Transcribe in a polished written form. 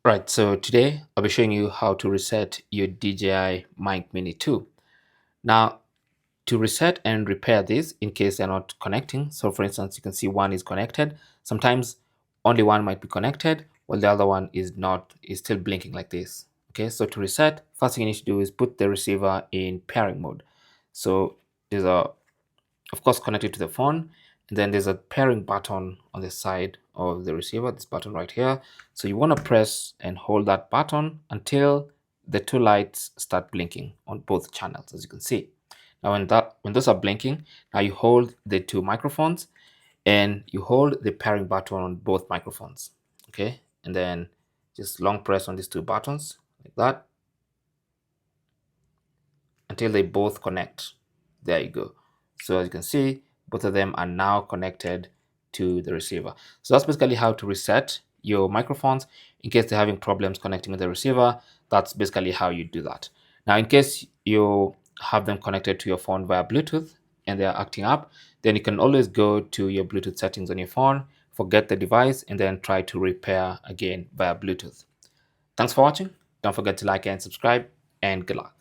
Right, so today I'll be showing you how to reset your DJI Mic Mini 2. Now, to reset and repair this in case they're not connecting, so for instance, you can see one is connected. Sometimes only one might be connected while the other one is not, is still blinking like this. Okay, so to reset, first thing you need to do is put the receiver in pairing mode. So there's a, of course, connected to the phone, and then there's a pairing button on the side of the receiver, this button right here. So you want to press and hold that button until the two lights start blinking on both channels, as you can see. Now when those are blinking, now you hold the two microphones and you hold the pairing button on both microphones. Okay, and then just long press on these two buttons like that until they both connect. There you go. So as you can see, both of them are now connected to the receiver. So that's basically how to reset your microphones in case they're having problems connecting with the receiver. That's basically how you do that. Now, in case you have them connected to your phone via Bluetooth and they're acting up, then you can always go to your Bluetooth settings on your phone, forget the device, and then try to repair again via Bluetooth. Thanks for watching. Don't forget to like and subscribe, and good luck.